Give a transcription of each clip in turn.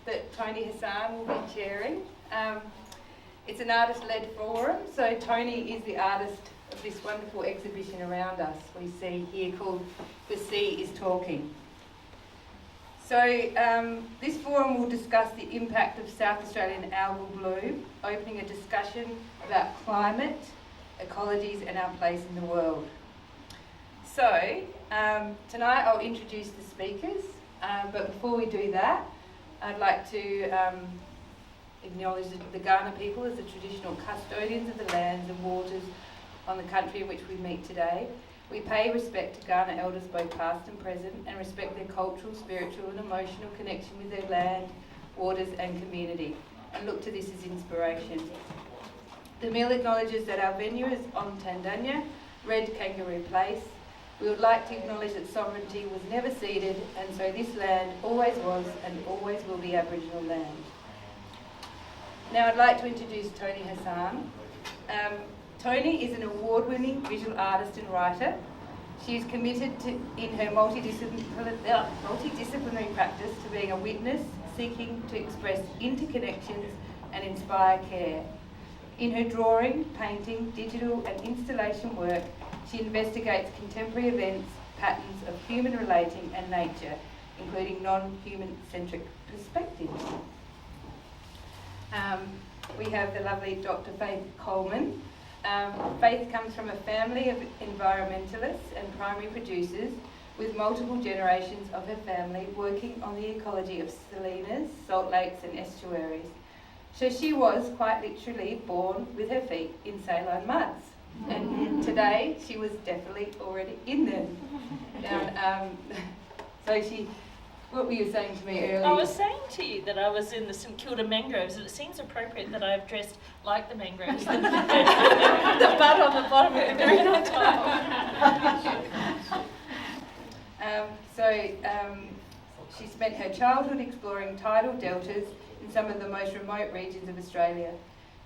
that Toni Hassan will be chairing. It's an artist-led forum, so Toni is the artist of this wonderful exhibition around us we see here called The Sea is Talking. So this forum will discuss the impact of South Australian algal bloom, opening a discussion about climate, ecologies and our place in the world. So tonight I'll introduce the speakers, but before we do that, I'd like to acknowledge the Kaurna people as the traditional custodians of the lands and waters on the country in which we meet today. We pay respect to Kaurna elders both past and present and respect their cultural, spiritual and emotional connection with their land, waters and community, and look to this as inspiration. The meal acknowledges that our venue is on Tandanya, Red Kangaroo Place. We would like to acknowledge that sovereignty was never ceded, and so this land always was and always will be Aboriginal land. Now I'd like to introduce Toni Hassan. Toni is an award-winning visual artist and writer. She is committed in her multidisciplinary practice to being a witness, seeking to express interconnections and inspire care. In her drawing, painting, digital and installation work, she investigates contemporary events, patterns of human relating and nature, including non-human-centric perspectives. We have the lovely Dr Faith Coleman. Faith comes from a family of environmentalists and primary producers with multiple generations of her family working on the ecology of salinas, salt lakes and estuaries. So she was quite literally born with her feet in saline muds. And today she was definitely already in them. What were you saying to me earlier? I was saying to you that I was in the St Kilda mangroves, and it seems appropriate that I've dressed like the mangroves. The bud on the bottom and the green on top. She spent her childhood exploring tidal deltas in some of the most remote regions of Australia.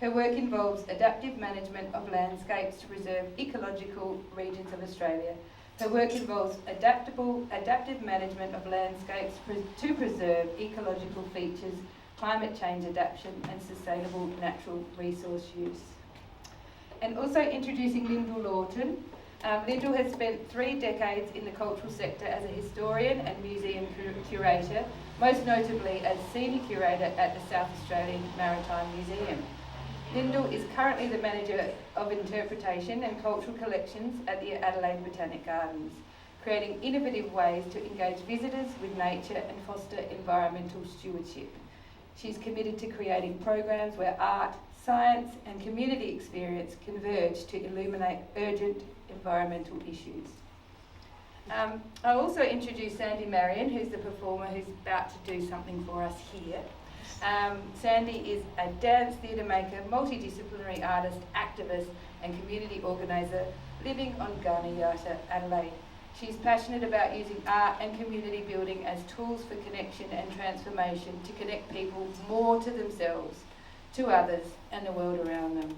Her work involves adaptive management of landscapes to preserve ecological regions of Australia. Her work involves adaptive management of landscapes to preserve ecological features, climate change adaptation and sustainable natural resource use. And also introducing Lindl Lawton. Lindl has spent 3 decades in the cultural sector as a historian and museum curator, most notably as senior curator at the South Australian Maritime Museum. Lindl is currently the Manager of Interpretation and Cultural Collections at the Adelaide Botanic Gardens, creating innovative ways to engage visitors with nature and foster environmental stewardship. She's committed to creating programs where art, science and community experience converge to illuminate urgent environmental issues. I'll also introduce Sandy Marion, who's the performer who's about to do something for us here. Sandy is a dance theatre maker, multidisciplinary artist, activist and community organiser living on Kaurna Yatta, Adelaide. She's passionate about using art and community building as tools for connection and transformation to connect people more to themselves, to others and the world around them.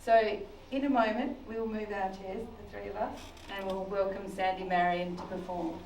So in a moment we will move our chairs, the 3 of us, and we'll welcome Sandy Marion to perform.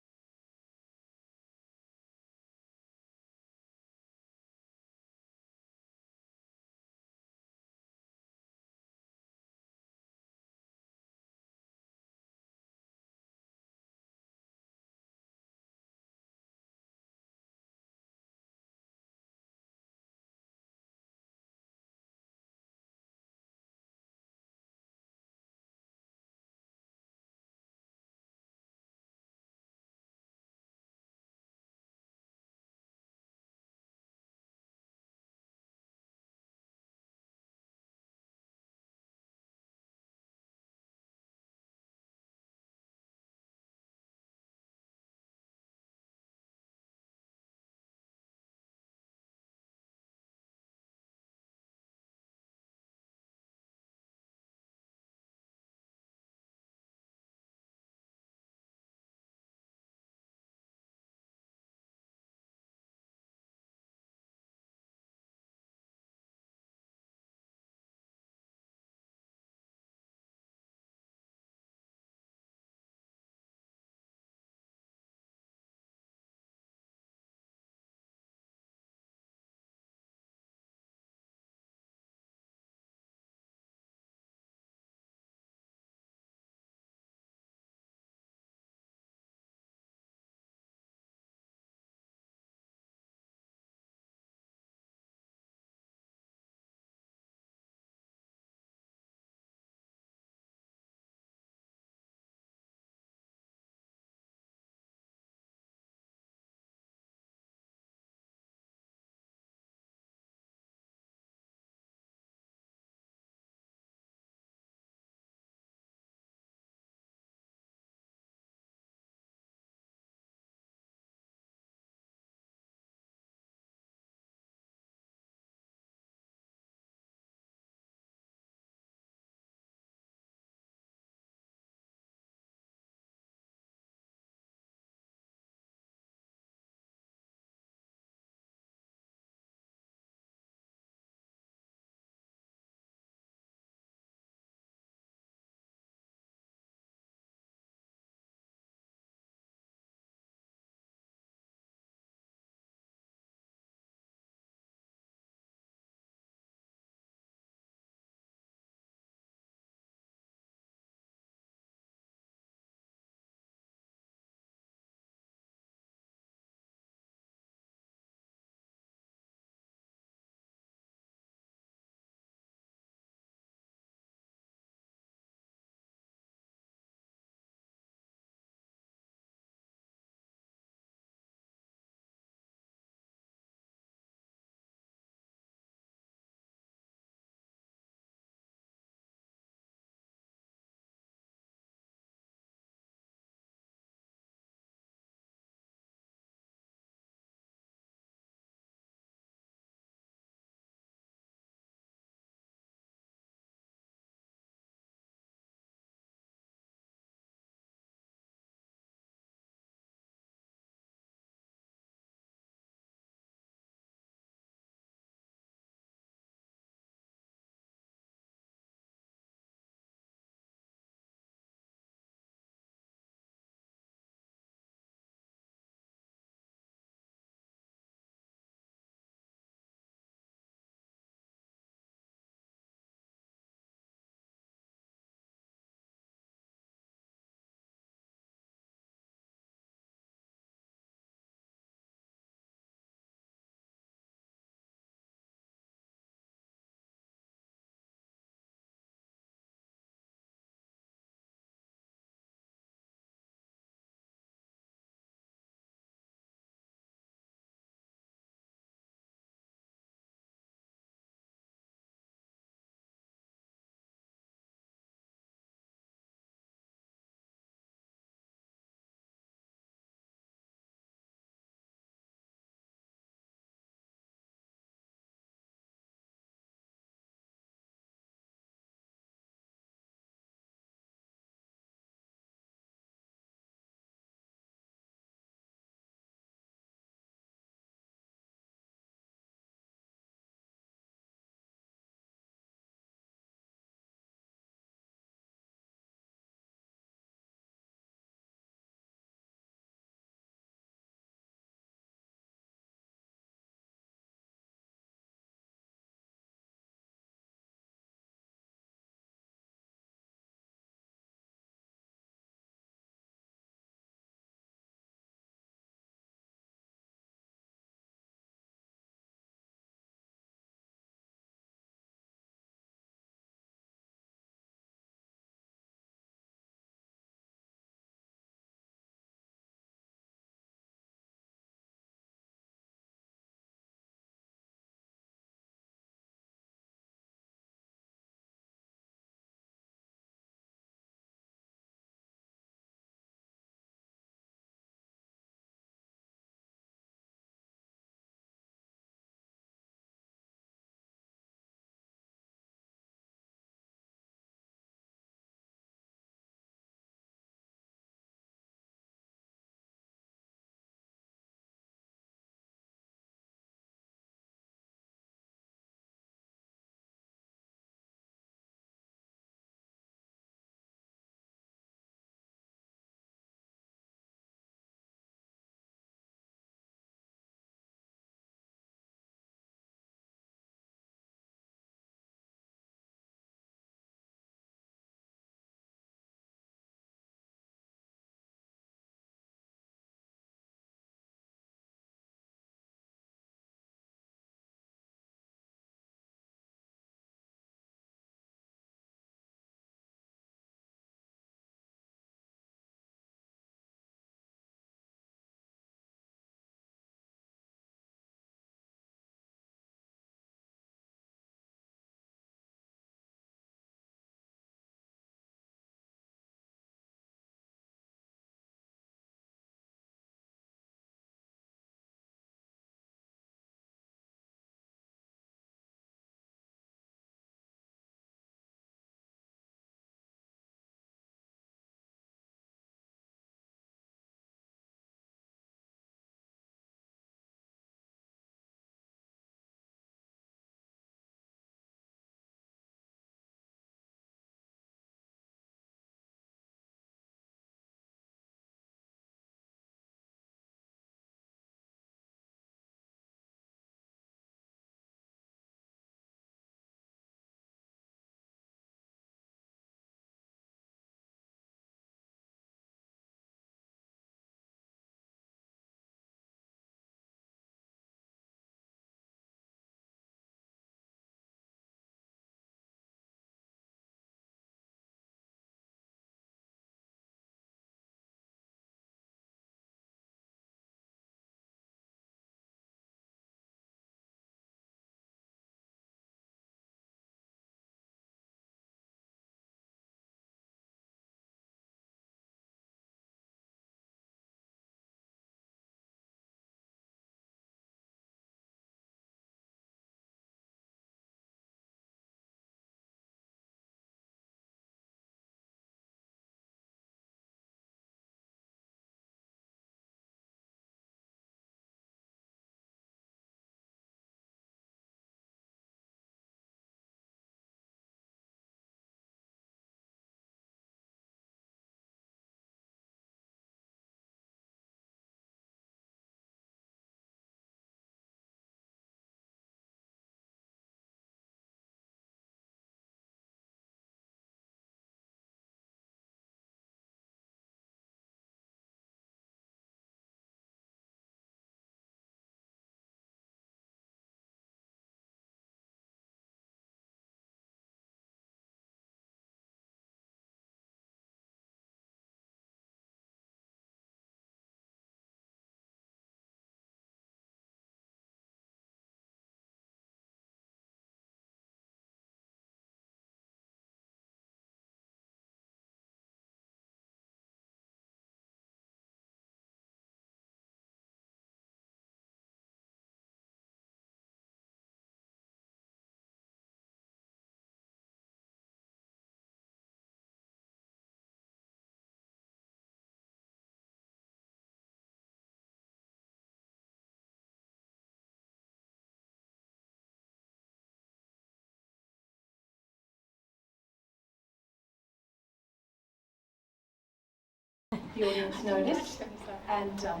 the audience noticed and how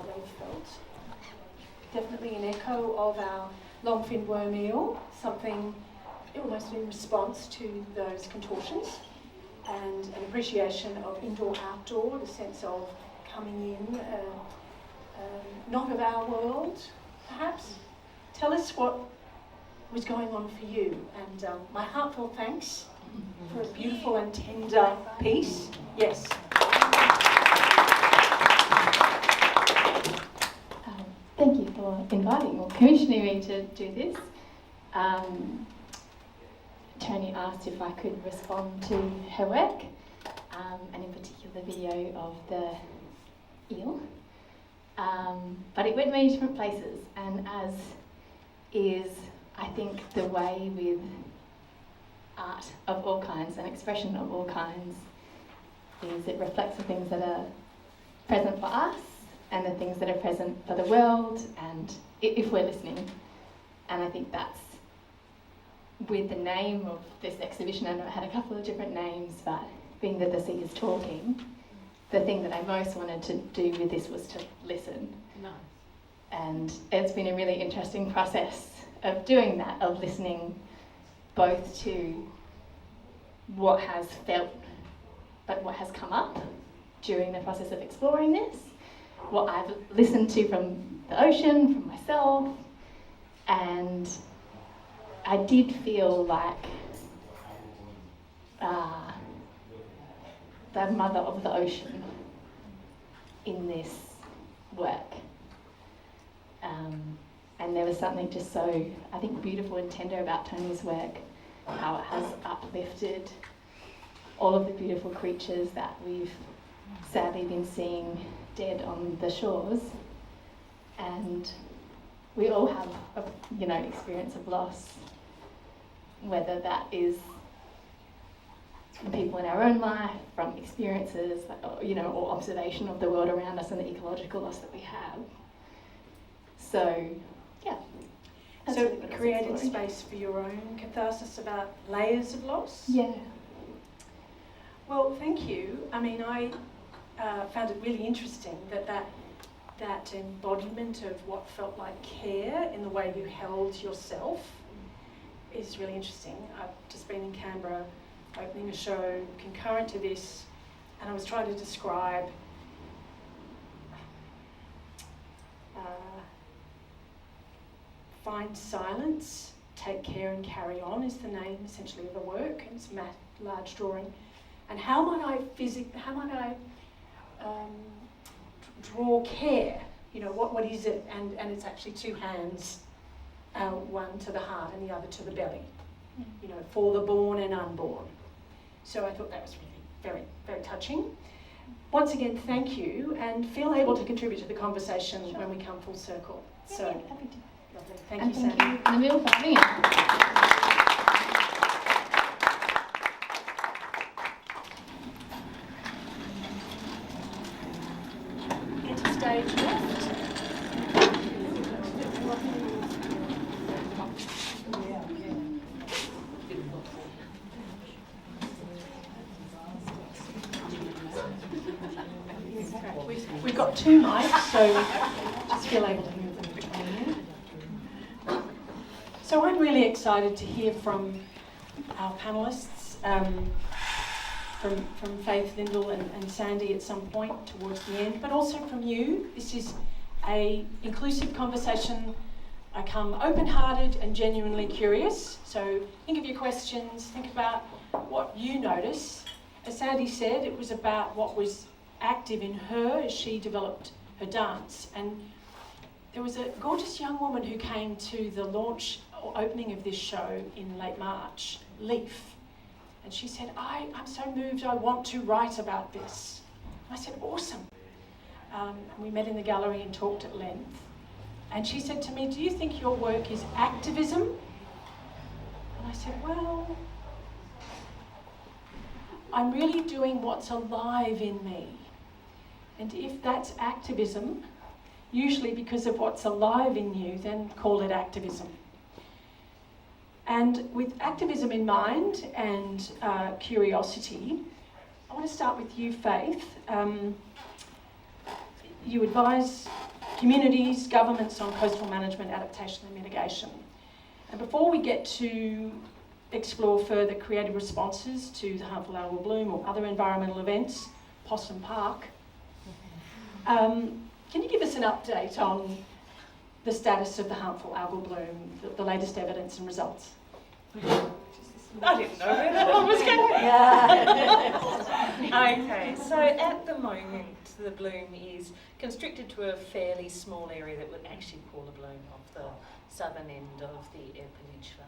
they felt. Definitely an echo of our Longfinned worm eel, something almost in response to those contortions, and an appreciation of indoor-outdoor, the sense of coming in, not of our world, perhaps. Tell us what was going on for you, and my heartfelt thanks for a beautiful and tender piece. Yes. Thank you for inviting or commissioning me to do this. Toni asked if I could respond to her work, and in particular the video of the eel. But it went many different places, and as is, I think, the way with art of all kinds and expression of all kinds, is it reflects the things that are present for us and the things that are present for the world, and if we're listening. And I think that's with the name of this exhibition. I know it had a couple of different names, but being that the sea is talking, the thing that I most wanted to do with this was to listen. No. And it's been a really interesting process of doing that, of listening both to what has felt, but what has come up during the process of exploring this, what I've listened to from the ocean, from myself, and I did feel like the mother of the ocean in this work. And there was something just so, I think, beautiful and tender about Toni's work, how it has uplifted all of the beautiful creatures that we've sadly been seeing dead on the shores. And we all have a, experience of loss, whether that is from people in our own life, from experiences, or observation of the world around us and the ecological loss that we have. So, yeah. So it created space for your own catharsis about layers of loss? Yeah. Well, thank you. I mean, I found it really interesting that embodiment of what felt like care in the way you held yourself is really interesting. I've just been in Canberra opening a show concurrent to this, and I was trying to describe Find Silence, Take Care and Carry On is the name essentially of the work. It's a large drawing. And how might I draw care? What is it? And it's actually two hands, one to the heart and the other to the belly, for the born and unborn. So I thought that was really very, very touching. Once again, thank you, and feel able to contribute to the conversation when we come full circle. So, happy to. Lovely. Thank And you, thank Sandy. you, Namil, for having us. Enter stage left. We've got two mics, so just feel able to move them between you. So I'm really excited to hear from our panellists, from Faith, Lindl and Sandy at some point towards the end, but also from you. This is an inclusive conversation. I come open-hearted and genuinely curious, so think of your questions, think about what you notice. As Sandy said, it was about what was active in her as she developed her dance. And there was a gorgeous young woman who came to the launch or opening of this show in late March, Leaf. And she said, I'm so moved, I want to write about this. And I said, awesome. And we met in the gallery and talked at length. And she said to me, do you think your work is activism? And I said, well, I'm really doing what's alive in me. And if that's activism, usually because of what's alive in you, then call it activism. And with activism in mind and curiosity, I want to start with you, Faith. You advise communities, governments on coastal management, adaptation and mitigation. And before we get to explore further creative responses to the harmful algal bloom or other environmental events, Possum Park, can you give us an update on the status of the harmful algal bloom, the latest evidence and results? I didn't know where that one was going. Okay, so at the moment the bloom is constricted to a fairly small area that would actually call the bloom of the southern end of the Eyre Peninsula.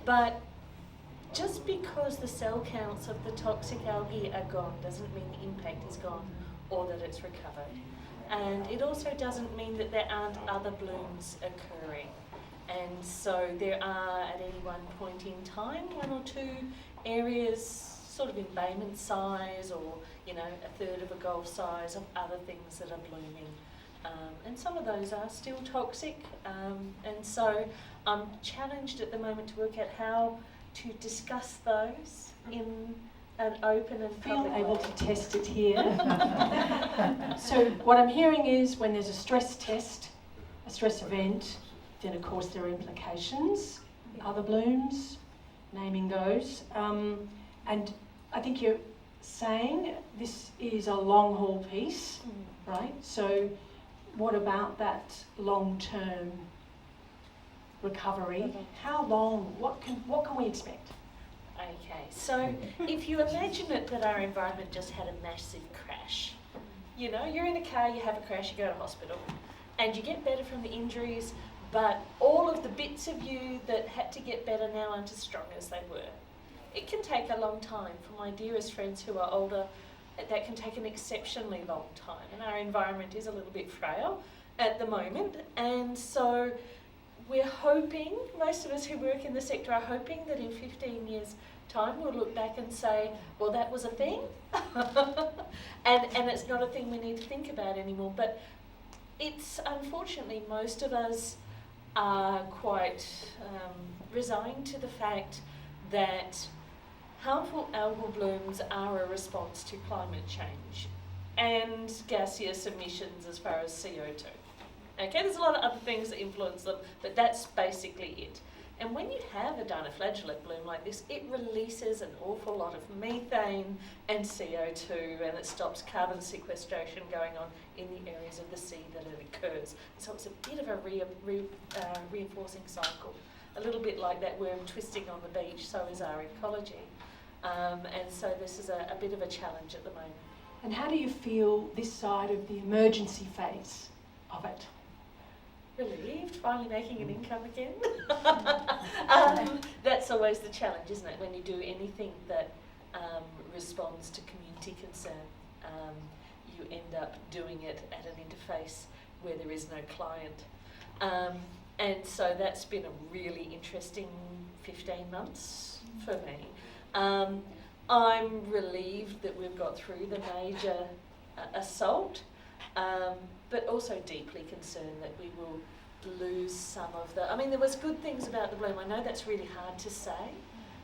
But just because the cell counts of the toxic algae are gone doesn't mean the impact is gone or that it's recovered. And it also doesn't mean that there aren't other blooms occurring. And so there are, at any one point in time, one or two areas, sort of in Bayman size or, you know, a third of a golf size of other things that are blooming. And some of those are still toxic. And so I'm challenged at the moment to work out how to discuss those in an open and public Feel able way. to test it here. So what I'm hearing is when there's a stress test, a stress event, then of course there are implications, other blooms, naming those. And I think you're saying this is a long haul piece, right? So what about that long-term recovery? How long? What can we expect? Okay, so if you imagine it that our environment just had a massive crash, you know, you're in a car, you have a crash, you go to hospital, and you get better from the injuries, but all of the bits of you that had to get better now aren't as strong as they were. It can take a long time. For my dearest friends who are older, that can take an exceptionally long time, and our environment is a little bit frail at the moment, and so we're hoping, most of us who work in the sector are hoping that in 15 years' time we'll look back and say, well, that was a thing, and it's not a thing we need to think about anymore. But it's, unfortunately, most of us are quite resigned to the fact that harmful algal blooms are a response to climate change and gaseous emissions as far as CO2. Okay, there's a lot of other things that influence them, but that's basically it. And when you have a dinoflagellate bloom like this, it releases an awful lot of methane and CO2, and it stops carbon sequestration going on in the areas of the sea that it occurs. So it's a bit of a reinforcing cycle, a little bit like that worm twisting on the beach, so is our ecology. And so this is a bit of a challenge at the moment. And how do you feel this side of the emergency phase of it? Relieved, finally making an income again. That's always the challenge, isn't it? When you do anything that responds to community concern, you end up doing it at an interface where there is no client. And so that's been a really interesting 15 months for me. I'm relieved that we've got through the major assault, but also deeply concerned that we will lose some of the... I mean, there was good things about the bloom. I know that's really hard to say,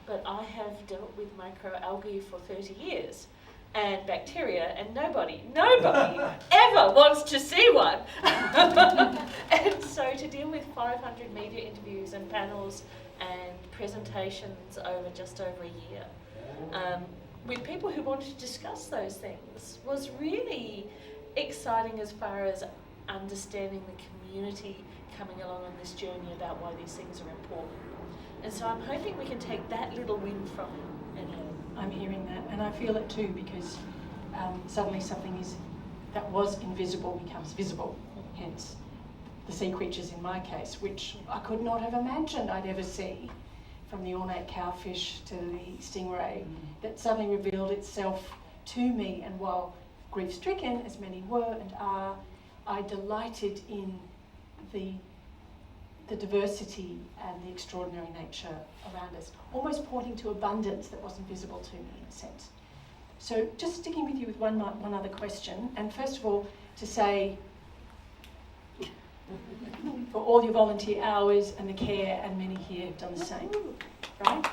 but I have dealt with microalgae for 30 years and bacteria, and nobody ever wants to see one. And so to deal with 500 media interviews and panels and presentations over just over a year, with people who wanted to discuss those things was really exciting as far as understanding the community coming along on this journey about why these things are important. And so I'm hoping we can take that little win from it. And I'm hearing that, and I feel it too, because suddenly something that was invisible becomes visible, hence the sea creatures in my case, which I could not have imagined I'd ever see, from the ornate cowfish to the stingray, that suddenly revealed itself to me. And while grief-stricken, as many were and are, I delighted in the diversity and the extraordinary nature around us, almost pointing to abundance that wasn't visible to me in a sense. So just sticking with you with one other question, and first of all to say, for all your volunteer hours and the care, and many here have done the same, right?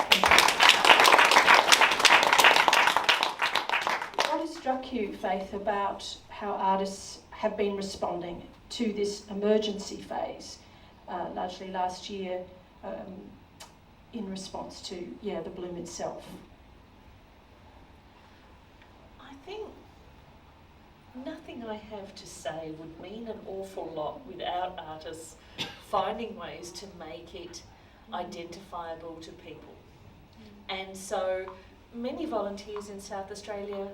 struck you, Faith, about how artists have been responding to this emergency phase, largely last year, in response to, the bloom itself? I think nothing I have to say would mean an awful lot without artists finding ways to make it identifiable to people. And so many volunteers in South Australia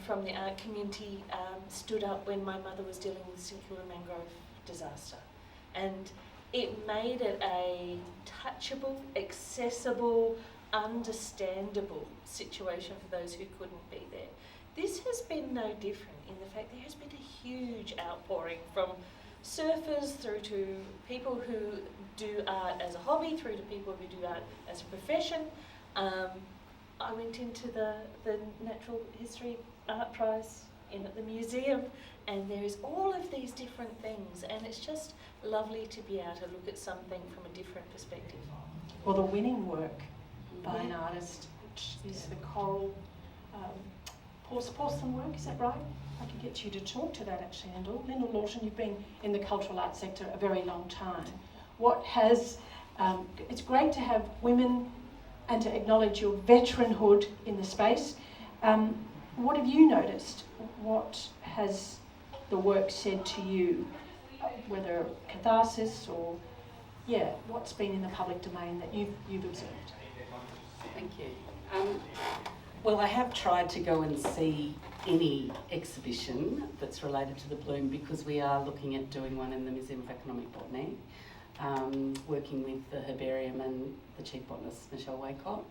from the art community stood up when my mother was dealing with St Kilda mangrove disaster. And it made it a touchable, accessible, understandable situation for those who couldn't be there. This has been no different in the fact there has been a huge outpouring from surfers through to people who do art as a hobby, through to people who do art as a profession. I went into the Natural History Art Prize in at the museum, and there is all of these different things, and it's just lovely to be able to look at something from a different perspective. Well, the winning work by an artist, which is the coral porcelain work, is that right? I could get you to talk to that actually, Lindl Lawton, you've been in the cultural arts sector a very long time. What has, it's great to have women and to acknowledge your veteranhood in the space. What have you noticed? What has the work said to you, whether catharsis or, what's been in the public domain that you've observed? Thank you. Well, I have tried to go and see any exhibition that's related to the bloom, because we are looking at doing one in the Museum of Economic Botany, working with the herbarium and the chief botanist Michelle Waycott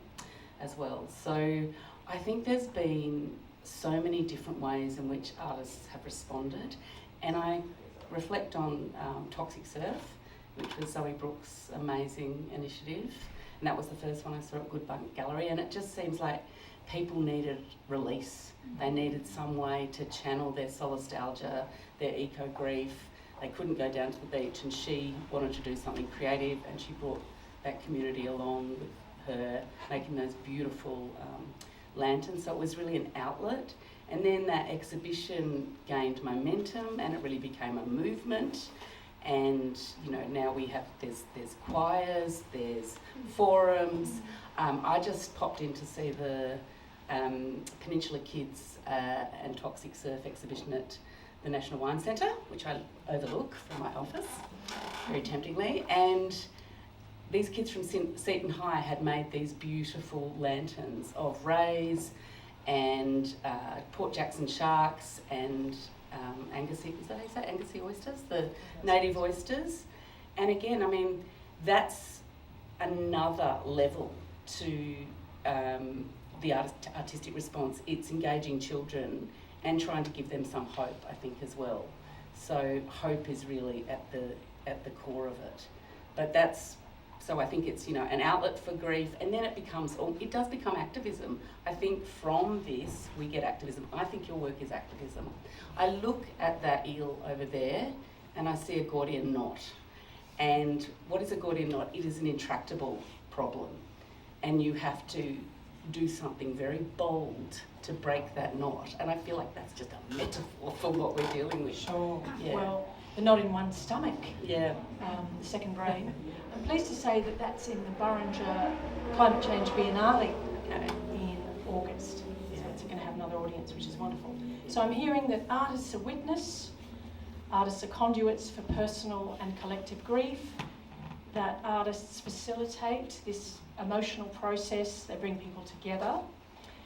as well. So I think there's been so many different ways in which artists have responded, and I reflect on Toxic Surf, which was Zoe Brooks' amazing initiative, and that was the first one I saw at Good Bunk Gallery, and it just seems like people needed release. They needed some way to channel their solastalgia, their eco-grief. They couldn't go down to the beach, and she wanted to do something creative, and she brought that community along with her, making those beautiful lanterns. So it was really an outlet. And then that exhibition gained momentum, and it really became a movement. And now we have there's choirs, there's forums. I just popped in to see the Peninsula Kids and Toxic Surf exhibition at the National Wine Centre, which I overlook from my office, very temptingly. And these kids from Seton High had made these beautiful lanterns of rays and Port Jackson sharks and Anglesey, is that how you say? Anglesey oysters, the native oysters. And again, I mean, that's another level to the artistic response. It's engaging children and trying to give them some hope, I think, as well. So hope is really at the core of it. But so I think it's, an outlet for grief, and then it does become activism. I think from this we get activism. I think your work is activism. I look at that eel over there and I see a Gordian knot. And what is a Gordian knot? It is an intractable problem. And you have to do something very bold to break that knot. And I feel like that's just a metaphor for what we're dealing with. Sure. Yeah. Well, the knot in one's stomach. Yeah. The second brain. I'm pleased to say that that's in the Burringer Climate Change Biennale in August. So it's going to have another audience, which is wonderful. So I'm hearing that artists are witness, artists are conduits for personal and collective grief, that artists facilitate this emotional process, they bring people together.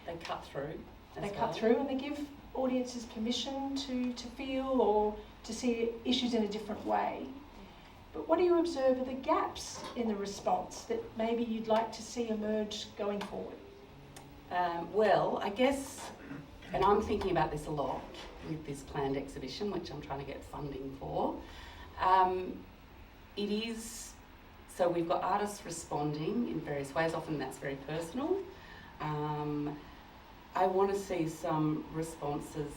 They cut through. They cut through, and they give audiences permission to feel or to see issues in a different way. But what do you observe are the gaps in the response that maybe you'd like to see emerge going forward? Well, I guess, and I'm thinking about this a lot with this planned exhibition, which I'm trying to get funding for. So we've got artists responding in various ways. Often that's very personal. I want to see some responses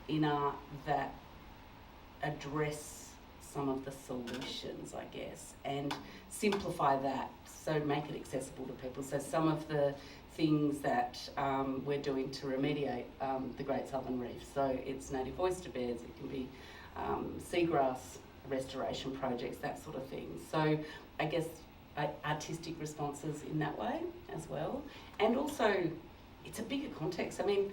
in art that address some of the solutions, I guess, and simplify that, so make it accessible to people. So some of the things that we're doing to remediate the Great Southern Reef. So it's native oyster beds, it can be seagrass restoration projects, that sort of thing. So I guess artistic responses in that way as well. And also, it's a bigger context. I mean,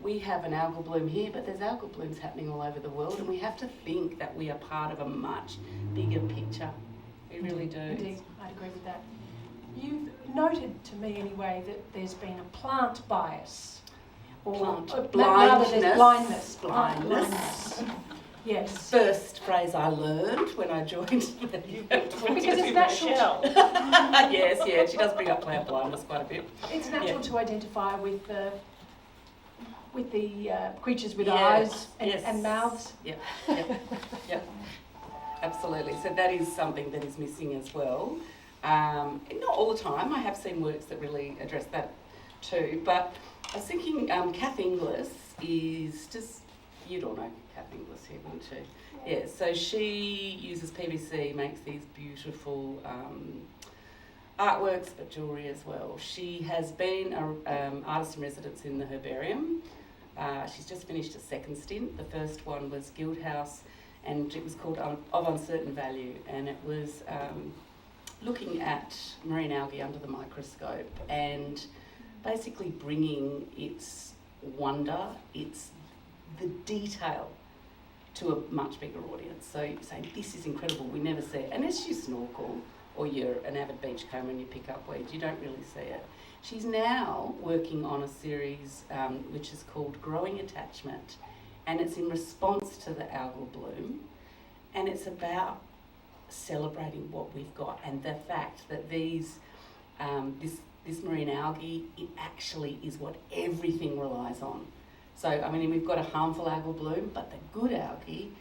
we have an algal bloom here, but there's algal blooms happening all over the world, and we have to think that we are part of a much bigger picture. We really do. Indeed, I'd agree with that. You've noted to me anyway that there's been a plant bias. Or Blindness. Yes. First phrase I learned when I joined. Because it's natural. Yes, she does bring up plant blindness quite a bit. It's natural to identify with the creatures with eyes and mouths. Yep. Absolutely. So that is something that is missing as well. Not all the time. I have seen works that really address that too. But I was thinking Kath Inglis is just, you'd all know Kath Inglis here, wouldn't you? Yeah, so she uses PVC, makes these beautiful artworks, but jewellery as well. She has been an artist in residence in the herbarium. She's just finished a second stint. The first one was Guildhouse, and it was called Of Uncertain Value, and it was looking at marine algae under the microscope and basically bringing its wonder, the detail to a much bigger audience. So saying, this is incredible, we never see it. Unless you snorkel or you're an avid beachcomber and you pick up weeds, you don't really see it. She's now working on a series which is called Growing Attachment, and it's in response to the algal bloom, and it's about celebrating what we've got and the fact that these this marine algae, it actually is what everything relies on. So, I mean, we've got a harmful algal bloom, but the good algae,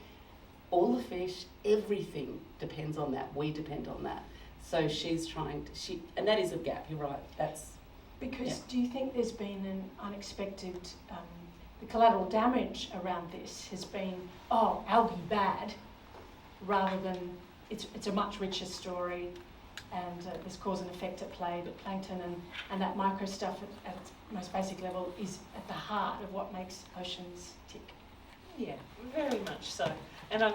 all the fish, everything depends on that. We depend on that. So she's trying to, and that is a gap, you're right, that's... Because do you think there's been an unexpected, the collateral damage around this has been, algae bad, rather than it's a much richer story, and there's cause and effect at play, but plankton and that micro stuff at its most basic level is at the heart of what makes oceans tick. Yeah, very much so. And I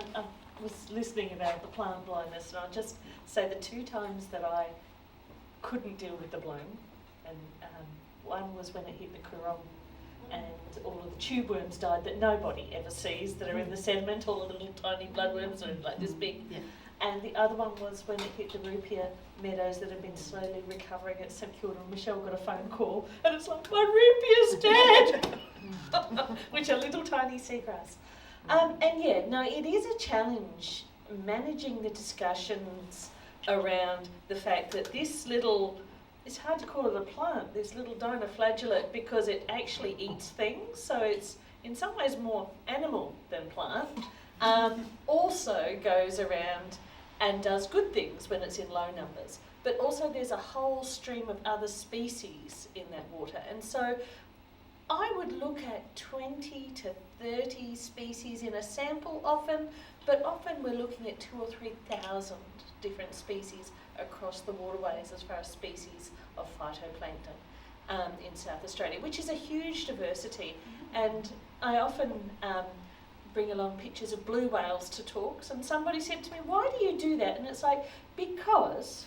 was listening about the plant blindness, and I'll just say the 2 times that I couldn't deal with the bloom, and one was when it hit the Coorong, and all of the tube worms died that nobody ever sees that are in the sediment, all of the little tiny bloodworms are like this big. Yeah. And the other one was when it hit the Rupia meadows that have been slowly recovering at St Kilda. And Michelle got a phone call, and it's like, my Rupia's dead, which are little tiny seagrass. It is a challenge managing the discussions around the fact that this little, it's hard to call it a plant, this little dinoflagellate, because it actually eats things, so it's in some ways more animal than plant, also goes around and does good things when it's in low numbers. But also there's a whole stream of other species in that water. And so I would look at 20 to 30 species in a sample often, but often we're looking at 2,000 or 3,000 different species across the waterways as far as species of phytoplankton in South Australia, which is a huge diversity. And I often bring along pictures of blue whales to talks, and somebody said to me, why do you do that? And it's like, because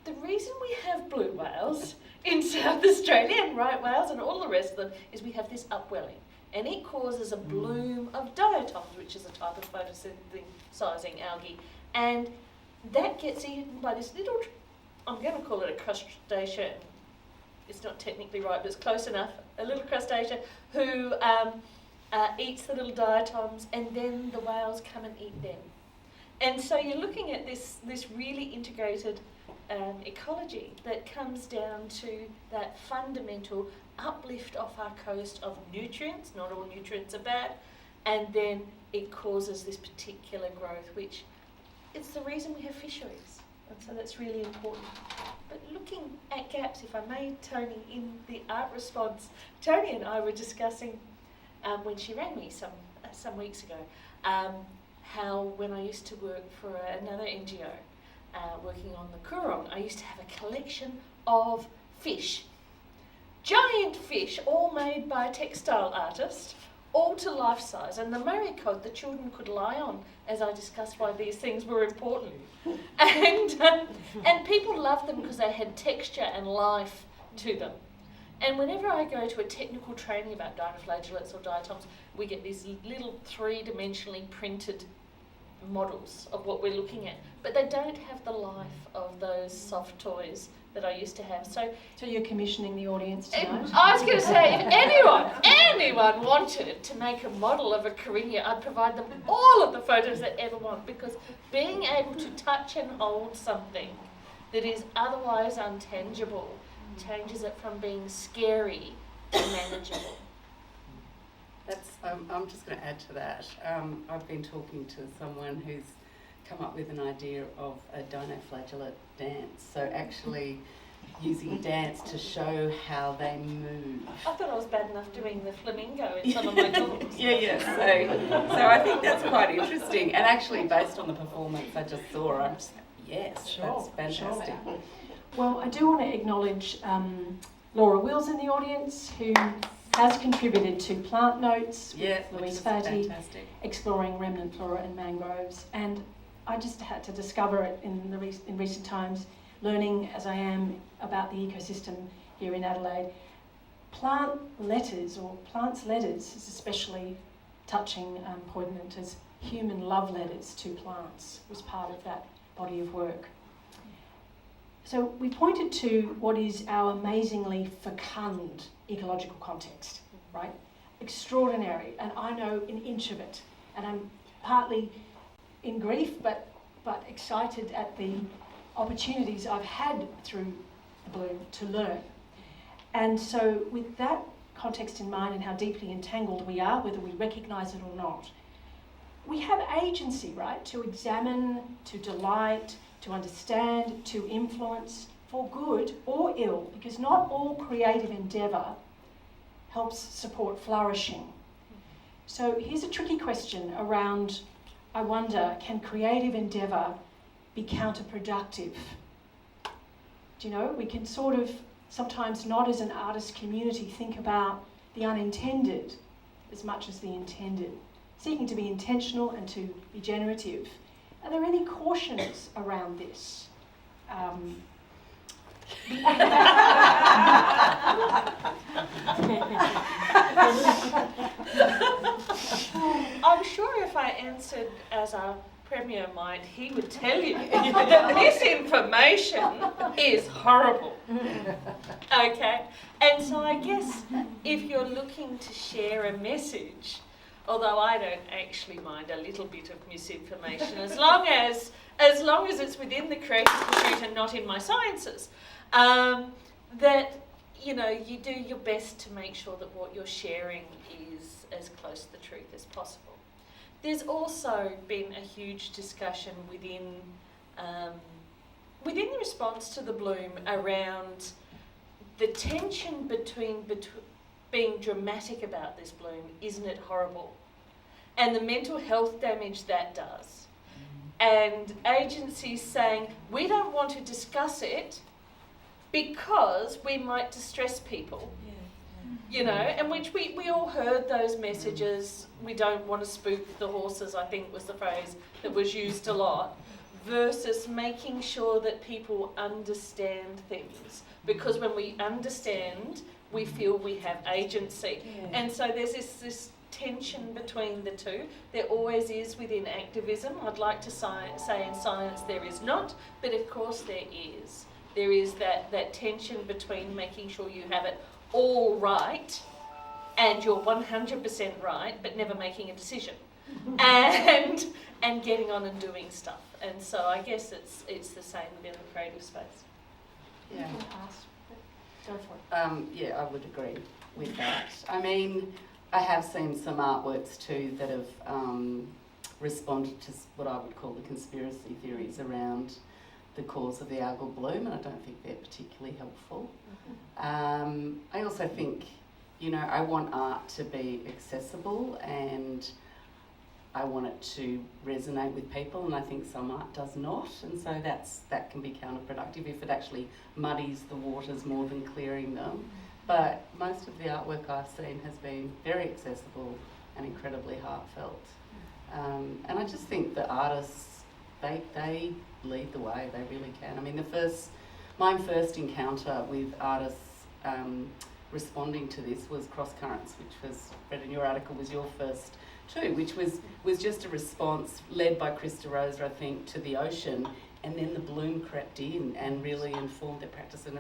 the reason we have blue whales in South Australia and right whales and all the rest of them is we have this upwelling, and it causes a bloom of diatoms, which is a type of photosynthesizing algae, and that gets eaten by this little, I'm going to call it a crustacean, it's not technically right, but it's close enough, a little crustacean who eats the little diatoms, and then the whales come and eat them. And so you're looking at this really integrated ecology that comes down to that fundamental uplift off our coast of nutrients. Not all nutrients are bad, and then it causes this particular growth, which it's the reason we have fisheries, and so that's really important. But looking at gaps, if I may, Toni, in the art response, Toni and I were discussing when she rang me some weeks ago, how when I used to work for another NGO, working on the Coorong, I used to have a collection of fish giant fish, all made by a textile artist, all to life size, and the maricod the children could lie on, as I discussed why these things were important. And people loved them because they had texture and life to them. And whenever I go to a technical training about dinoflagellates or diatoms, we get these little three-dimensionally printed models of what we're looking at, but they don't have the life of those soft toys that I used to have. So you're commissioning the audience tonight? I was going to say, if anyone wanted to make a model of a Carinia, I'd provide them all of the photos they ever want, because being able to touch and hold something that is otherwise untangible changes it from being scary to manageable. I'm just going to add to that. I've been talking to someone who's come up with an idea of a dinoflagellate dance. So actually using dance to show how they move. I thought I was bad enough doing the flamingo in some of my talks. So I think that's quite interesting. And actually, based on the performance I just saw, I'm just, yes, that's fantastic. Sure. Well, I do want to acknowledge Laura Wills in the audience, who has contributed to Plant Notes with Louise Fatty, exploring remnant flora and mangroves. And I just had to discover it in recent times, learning as I am about the ecosystem here in Adelaide. Plant letters, or plants' letters, is especially touching, poignant, as human love letters to plants was part of that body of work. So we pointed to what is our amazingly fecund ecological context, right? Extraordinary, and I know an inch of it. And I'm partly in grief, but excited at the opportunities I've had through the Bloom to learn. And so with that context in mind and how deeply entangled we are, whether we recognise it or not, we have agency, right, to examine, to delight, to understand, to influence, for good or ill, because not all creative endeavour helps support flourishing. So here's a tricky question around, I wonder, can creative endeavour be counterproductive? Do you know, we can sort of sometimes not as an artist community think about the unintended as much as the intended, seeking to be intentional and to be generative. Are there any cautions around this? I'm sure if I answered as our Premier might, he would tell you that this information is horrible. Okay? And so I guess if you're looking to share a message, although I don't actually mind a little bit of misinformation, as long as it's within the creative pursuit and not in my sciences, that, you know, you do your best to make sure that what you're sharing is as close to the truth as possible. There's also been a huge discussion within the response to the Bloom around the tension between being dramatic about this Bloom, isn't it horrible, and the mental health damage that does. And agencies saying, we don't want to discuss it because we might distress people. You know, and which we all heard those messages, we don't want to spook the horses, I think was the phrase that was used a lot, versus making sure that people understand things. Because when we understand, we feel we have agency. And so there's this tension between the two. There always is within activism. I'd like to say in science there is not, but of course there is. There is that tension between making sure you have it all right and you're 100% right, but never making a decision, and getting on and doing stuff. And so I guess it's the same within the creative space. Yeah. Go for it. Yeah, I would agree with that. I mean, I have seen some artworks too that have responded to what I would call the conspiracy theories around the cause of the algal bloom, and I don't think they're particularly helpful. I also think, you know, I want art to be accessible and I want it to resonate with people, and I think some art does not, and so that can be counterproductive if it actually muddies the waters more than clearing them. but most of the artwork I've seen has been very accessible and incredibly heartfelt. And I just think the artists, they lead the way, they really can. I mean, my first encounter with artists responding to this was Cross Currents, which was, read in your article, was your first too, which was just a response led by Krista Rosa, I think, to the ocean, and then the bloom crept in and really informed their practice, and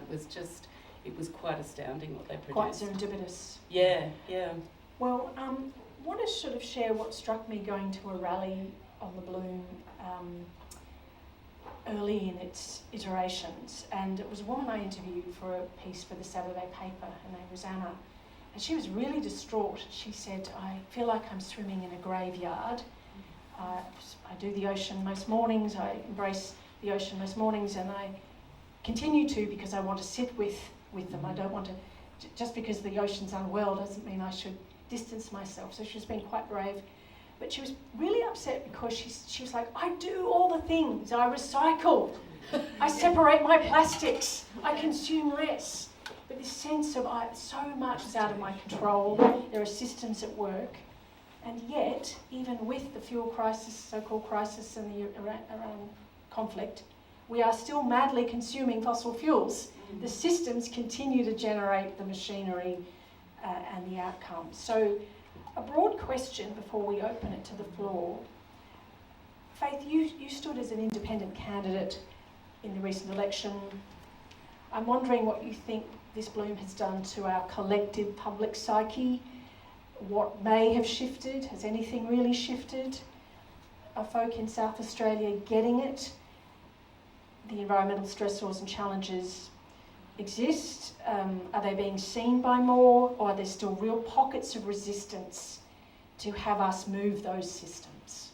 it was quite astounding what they produced. Quite serendipitous. Yeah. Well, I want to sort of share what struck me going to a rally on the bloom early in its iterations, and it was a woman I interviewed for a piece for the Saturday paper. Her name was Anna, and she was really distraught. She said, "I feel like I'm swimming in a graveyard. I do the ocean most mornings, I embrace the ocean most mornings, and I continue to because I want to sit with them. I don't want to, just because the ocean's unwell doesn't mean I should distance myself." So she's been quite brave. But she was really upset because she was like, "I do all the things. I recycle. I separate my plastics. I consume less." But this sense of so much is out of my control. There are systems at work. And yet, even with the fuel crisis, so-called crisis, and the Iran conflict, we are still madly consuming fossil fuels. The systems continue to generate the machinery and the outcomes. So, a broad question before we open it to the floor. Faith, you stood as an independent candidate in the recent election. I'm wondering what you think this bloom has done to our collective public psyche. What may have shifted? Has anything really shifted? Are folk in South Australia getting it? The environmental stressors and challenges exist. Are they being seen by more, or are there still real pockets of resistance to have us move those systems?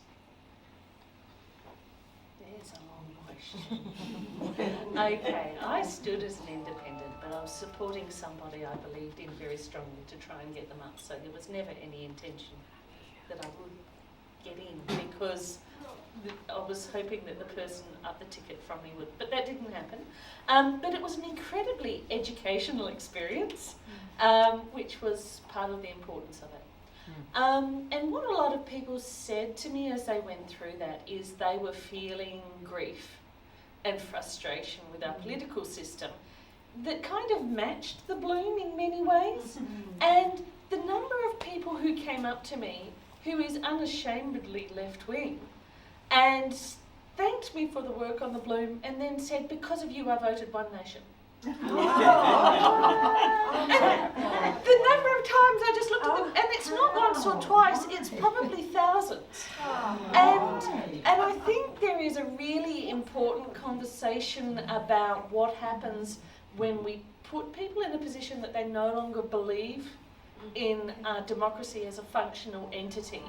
There's a long question. Okay, I stood as an independent, but I was supporting somebody I believed in very strongly to try and get them up, so there was never any intention that I would get in, because I was hoping that the person up the ticket from me would, but that didn't happen. But it was an incredibly educational experience, which was part of the importance of it. And what a lot of people said to me as they went through that is they were feeling grief and frustration with our political system that kind of matched the bloom in many ways. And the number of people who came up to me who is unashamedly left-wing and thanked me for the work on the bloom, and then said, "Because of you I voted One Nation." And the number of times I just looked at them, and it's not once or twice, it's probably thousands. And I think there is a really important conversation about what happens when we put people in a position that they no longer believe in democracy as a functional entity,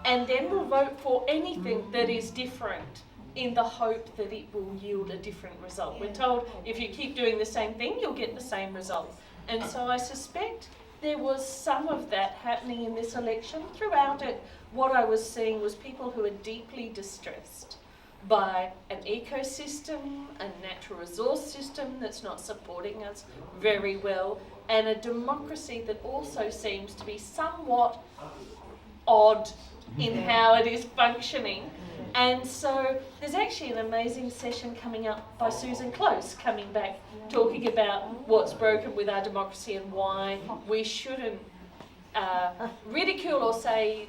and then will vote for anything that is different in the hope that it will yield a different result. We're told if you keep doing the same thing, you'll get the same result. And so I suspect there was some of that happening in this election. Throughout it, what I was seeing was people who are deeply distressed by an ecosystem, a natural resource system that's not supporting us very well, and a democracy that also seems to be somewhat odd in how it is functioning. And so there's actually an amazing session coming up by Susan Close, coming back, talking about what's broken with our democracy and why we shouldn't ridicule or say,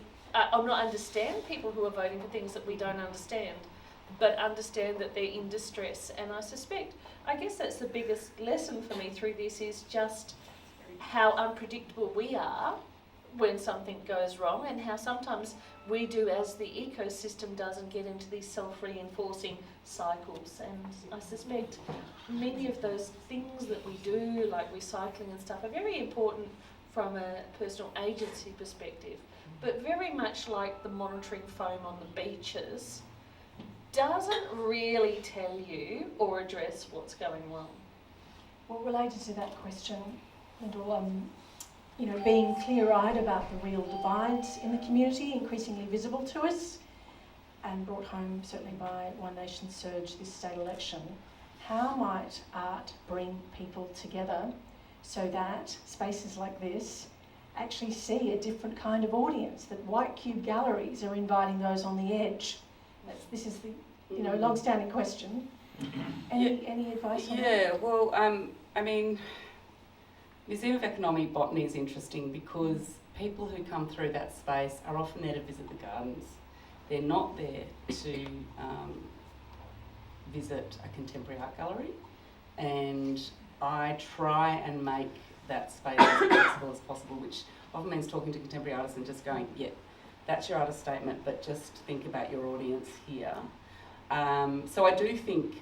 or not understand people who are voting for things that we don't understand, but understand that they're in distress. And I guess that's the biggest lesson for me through this, is just how unpredictable we are when something goes wrong, and how sometimes we do as the ecosystem does and get into these self-reinforcing cycles. And I suspect many of those things that we do, like recycling and stuff, are very important from a personal agency perspective, but very much like the monitoring foam on the beaches, doesn't really tell you or address what's going wrong. Well, related to that question, Lindl, being clear-eyed about the real divides in the community, increasingly visible to us, and brought home certainly by One Nation surge this state election, how might art bring people together so that spaces like this actually see a different kind of audience, that white cube galleries are inviting those on the edge. This is the long-standing question. Any advice on that? Yeah, well, I mean, Museum of Economic Botany is interesting because people who come through that space are often there to visit the gardens. They're not there to visit a contemporary art gallery, and I try and make that space as accessible as possible, which often means talking to contemporary artists and just going, yeah, that's your artist statement, but just think about your audience here. So I do think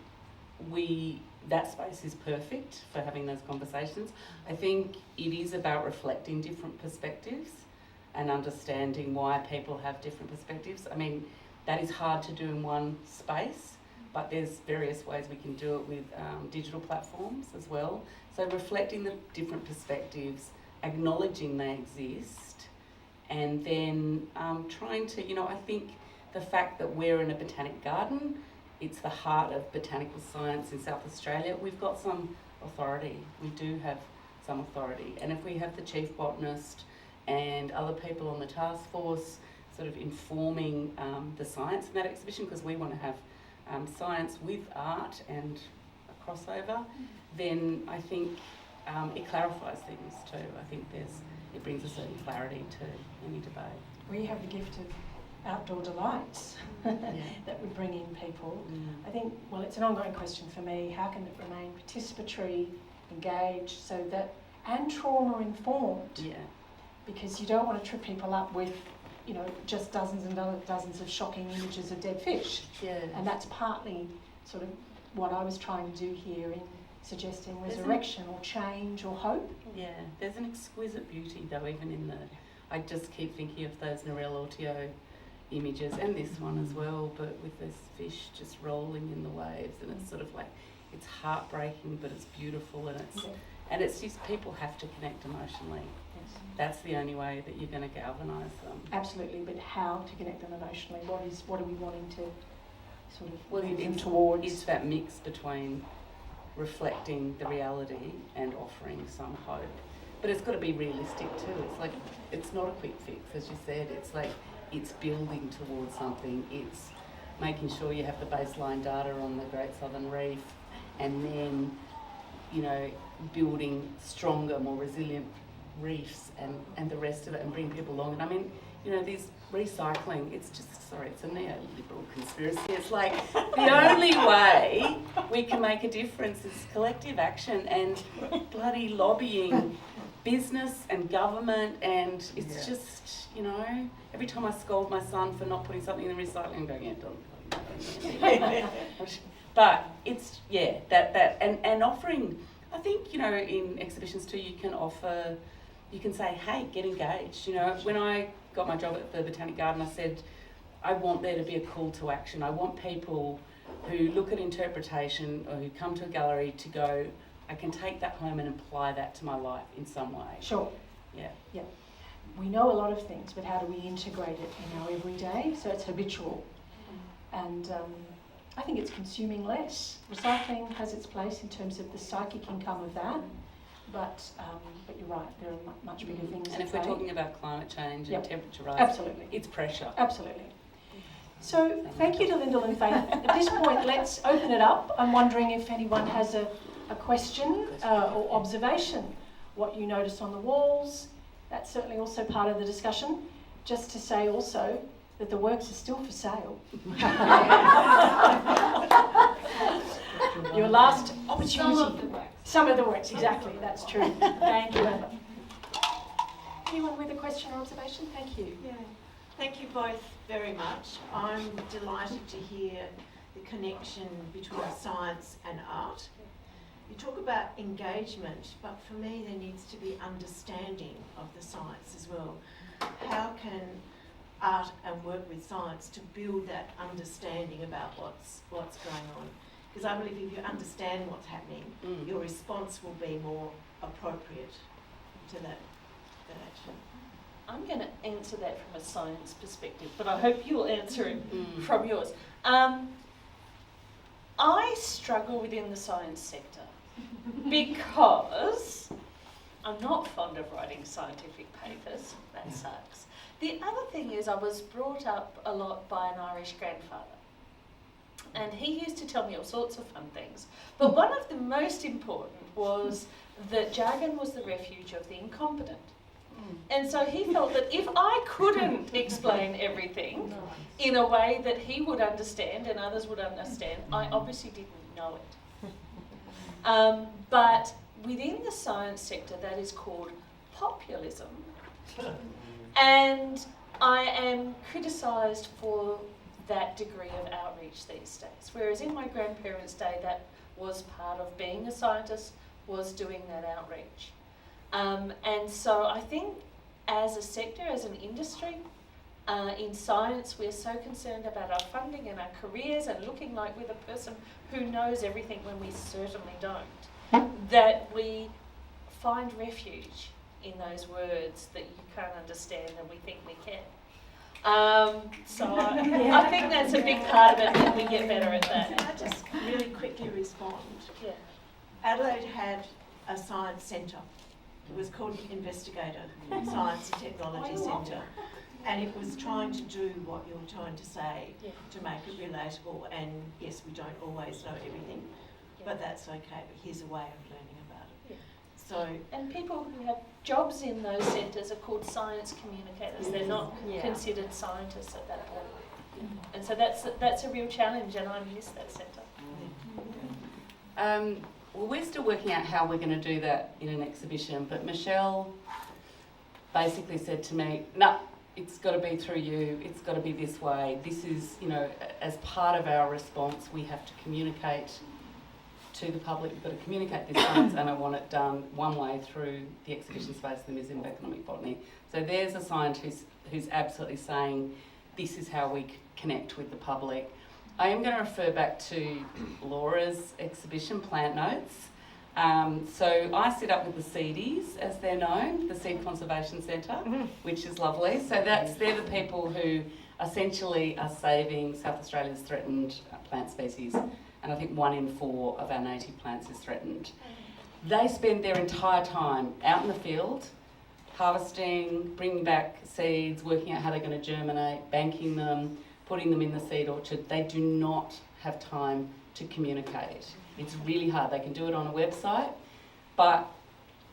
that space is perfect for having those conversations. I think it is about reflecting different perspectives and understanding why people have different perspectives. I mean, that is hard to do in one space, but there's various ways we can do it with digital platforms as well. So reflecting the different perspectives, acknowledging they exist, and then trying to, I think the fact that we're in a botanic garden, it's the heart of botanical science in South Australia, we've got some authority. We do have some authority. And if we have the chief botanist and other people on the task force sort of informing the science in that exhibition, because we want to have science with art and a crossover, then I think it clarifies things too. I think it brings a certain clarity to any debate. We have the gift of outdoor delights that would bring in people. I think, well, it's an ongoing question for me. How can it remain participatory, engaged, so that, and trauma informed? Yeah. Because you don't want to trip people up with, just dozens and dozens of shocking images of dead fish. Yeah. And that's partly sort of what I was trying to do here in suggesting resurrection or change or hope. Yeah, there's an exquisite beauty though, even in I just keep thinking of those Narelle Ortio images, and this one as well, but with this fish just rolling in the waves, and it's sort of like, it's heartbreaking, but it's beautiful, and it's just, people have to connect emotionally. Yes. That's the only way that you're going to galvanise them. Absolutely, but how to connect them emotionally? What are we wanting to sort of move them towards? It's that mix between reflecting the reality and offering some hope. But it's got to be realistic too. It's like, it's not a quick fix, as you said. It's like, it's building towards something. It's making sure you have the baseline data on the Great Southern Reef, and then, building stronger, more resilient reefs and the rest of it, and bring people along. And I mean, this recycling, it's a neoliberal conspiracy. It's like, the only way we can make a difference is collective action and bloody lobbying business and government, and it's just, every time I scold my son for not putting something in the recycling, I'm going, but it's, and offering, I think, in exhibitions too, you can say, hey, get engaged. When I got my job at the Botanic Garden, I said, I want there to be a call to action. I want people who look at interpretation or who come to a gallery to go, I can take that home and apply that to my life in some way. Sure. Yeah. Yeah. We know a lot of things, but how do we integrate it in our everyday? So it's habitual. And I think it's consuming less. Recycling has its place in terms of the psychic income of that. But you're right, there are much bigger things. And if we're talking about climate change and temperature rise, absolutely, it's pressure. Absolutely. So thank you to Lindl and Faith. At this point, let's open it up. I'm wondering if anyone has a question or observation, what you notice on the walls. That's certainly also part of the discussion. Just to say also that the works are still for sale. Your last opportunity. Some of the works, exactly, that's true. Thank you, Amber. Anyone with a question or observation? Thank you. Yeah, thank you both very much. I'm delighted to hear the connection between science and art. You talk about engagement, but for me there needs to be understanding of the science as well. How can art and work with science to build that understanding about what's going on? Because I believe if you understand what's happening, your response will be more appropriate to that action. I'm going to answer that from a science perspective, but I hope you'll answer it from yours. I struggle within the science sector because I'm not fond of writing scientific papers. That sucks. The other thing is I was brought up a lot by an Irish grandfather. And he used to tell me all sorts of fun things. But one of the most important was that jargon was the refuge of the incompetent. And so he felt that if I couldn't explain everything in a way that he would understand and others would understand, I obviously didn't know it. But within the science sector, that is called populism. And I am criticised for that degree of outreach these days. Whereas in my grandparents' day, that was part of being a scientist, was doing that outreach. And so I think as a sector, as an industry, in science, we're so concerned about our funding and our careers and looking like we're the person who knows everything when we certainly don't, that we find refuge in those words that you can't understand and we think we can. So I think that's a big part of it, and we get better at that. Can I just really quickly respond? Yeah. Adelaide had a science centre. It was called the Investigator Science and Technology Centre. And it was trying to do what you're trying to say, to make it relatable. And yes, we don't always know everything, but that's okay. But here's a way of learning about it. So, and people who have jobs in those centres are called science communicators. They're not considered scientists at that point. And so that's a real challenge, and I miss that centre. Well, we're still working out how we're going to do that in an exhibition, but Michelle basically said to me, no, it's got to be through you, it's got to be this way. This is, as part of our response, we have to communicate to the public. We've got to communicate this science, and I want it done one way through the exhibition space, the Museum of Economic Botany. So there's a scientist who's absolutely saying, this is how we connect with the public. I am going to refer back to Laura's exhibition, Plant Notes. So I sit up with the Seedies, as they're known, the Seed Conservation Centre, which is lovely. So they're the people who essentially are saving South Australia's threatened plant species. And I think 1 in 4 of our native plants is threatened. They spend their entire time out in the field, harvesting, bringing back seeds, working out how they're going to germinate, banking them, putting them in the seed orchard. They do not have time to communicate. It's really hard. They can do it on a website, but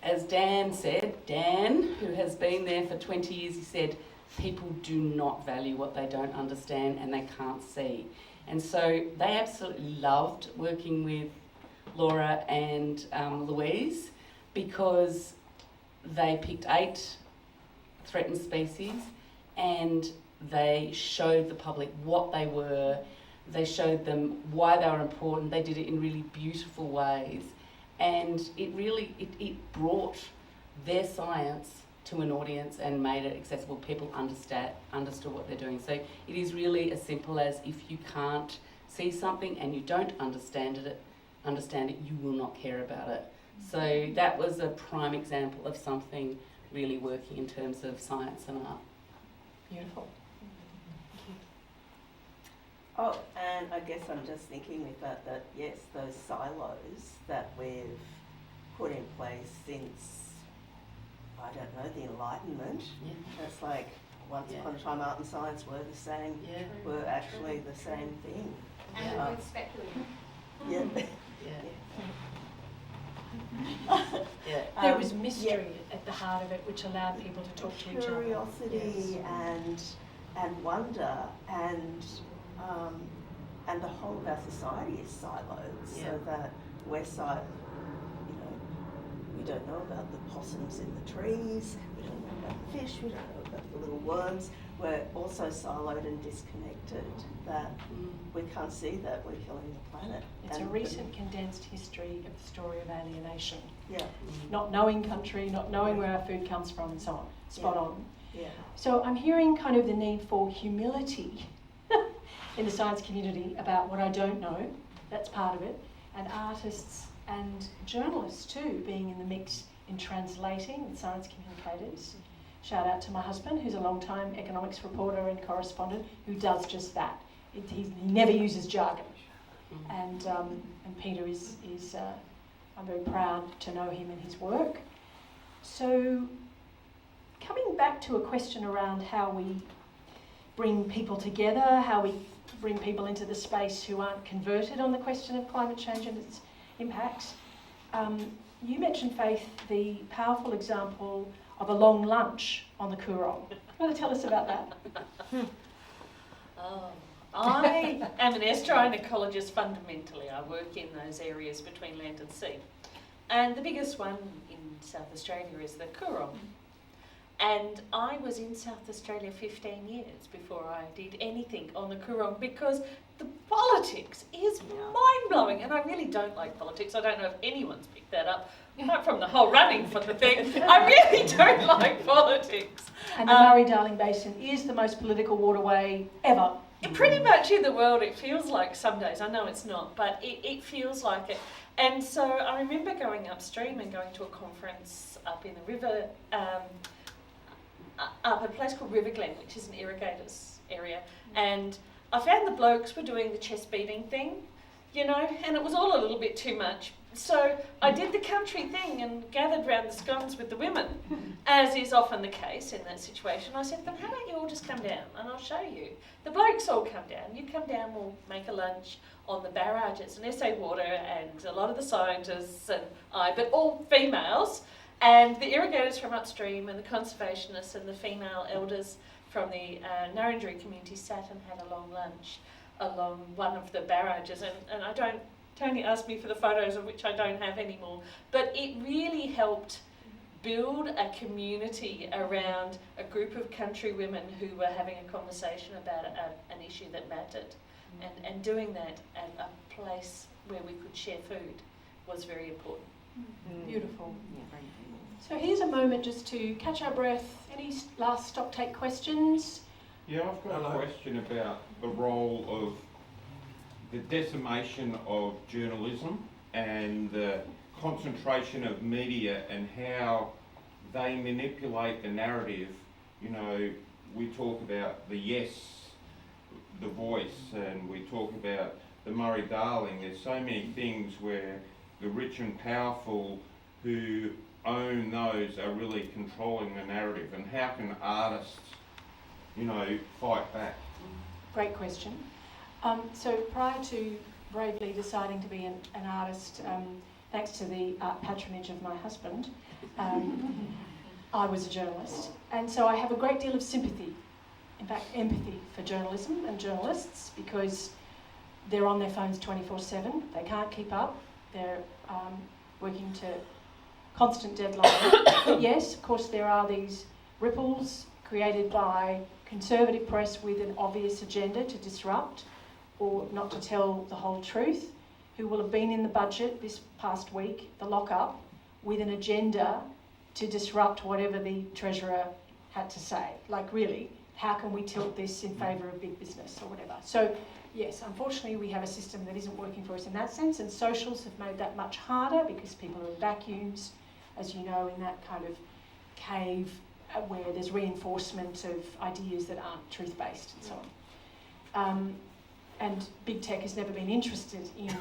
as Dan said, who has been there for 20 years, he said, people do not value what they don't understand and they can't see. And so they absolutely loved working with Laura and Louise, because they picked 8 threatened species and they showed the public what they were, they showed them why they were important, they did it in really beautiful ways, and it really, it brought their science to an audience and made it accessible. People understood what they're doing. So it is really as simple as, if you can't see something and you don't understand it, you will not care about it. So that was a prime example of something really working in terms of science and art. Beautiful. Oh, and I guess I'm just thinking with that, yes, those silos that we've put in place since, I don't know, the Enlightenment. It's like, once upon a time art and science were the same, were actually the same thing. And the word speculative. There was mystery at the heart of it, which allowed people to talk to each other. Curiosity and wonder, and the whole of our society is siloed, so that we're siloed. We don't know about the possums in the trees, we don't know about the fish, we don't know about the little worms. We're also siloed and disconnected, that we can't see that we're killing the planet. It's a recent condensed history of the story of alienation. Yeah. Not knowing country, not knowing where our food comes from and so on. Spot on. Yeah. So I'm hearing kind of the need for humility in the science community about what I don't know. That's part of it. And artists and journalists too being in the mix in translating with science communicators. Shout out to my husband, who's a long-time economics reporter and correspondent, who does just that. He never uses jargon. And Peter is I'm very proud to know him and his work. So coming back to a question around how we bring people together, how we bring people into the space who aren't converted on the question of climate change and its impacts. You mentioned, Faith, the powerful example of a long lunch on the Coorong. You want to tell us about that? I am an estuarine ecologist fundamentally. I work in those areas between land and sea. And the biggest one in South Australia is the Coorong. And I was in South Australia 15 years before I did anything on the Coorong because the politics is mind-blowing. And I really don't like politics. I don't know if anyone's picked that up, apart from the whole running for the thing. I really don't like politics. And the Murray-Darling Basin is the most political waterway ever. Pretty much in the world it feels like some days. I know it's not, but it feels like it. And so I remember going upstream and going to a conference up in the river, up a place called River Glen, which is an irrigators area. And I found the blokes were doing the chest beating thing, you know, and it was all a little bit too much. So I did the country thing and gathered round the scones with the women, as is often the case in that situation. I said to them, how about you all just come down and I'll show you. The blokes all come down. You come down, we'll make a lunch on the barrages and SA Water and a lot of the scientists and I, but all females. And the irrigators from upstream and the conservationists and the female elders from the Narrandjeri community sat and had a long lunch along one of the barrages. And I don't, Toni asked me for the photos, of which I don't have anymore, but it really helped build a community around a group of country women who were having a conversation about an issue that mattered. And doing that at a place where we could share food was very important. Beautiful. So here's a moment just to catch our breath. Any last stock take questions? Yeah, I've got a question about the role of the decimation of journalism and the concentration of media and how they manipulate the narrative. You know, we talk about the Yes, the Voice, and we talk about the Murray-Darling. There's so many things where the rich and powerful who own those are really controlling the narrative, and how can artists, you know, fight back? Great question. So prior to bravely deciding to be an artist, thanks to the art patronage of my husband, I was a journalist. And so I have a great deal of sympathy, in fact empathy for journalism and journalists, because they're on their phones 24/7. They can't keep up. They're working to constant deadline. But yes, of course, there are these ripples created by conservative press with an obvious agenda to disrupt or not to tell the whole truth, who will have been in the budget this past week, the lock-up, with an agenda to disrupt whatever the Treasurer had to say. Like, really, how can we tilt this in favour of big business or whatever? So, yes, unfortunately, we have a system that isn't working for us in that sense, and socials have made that much harder because people are in vacuums, as you know, in that kind of cave where there's reinforcement of ideas that aren't truth-based and so on. And big tech has never been interested in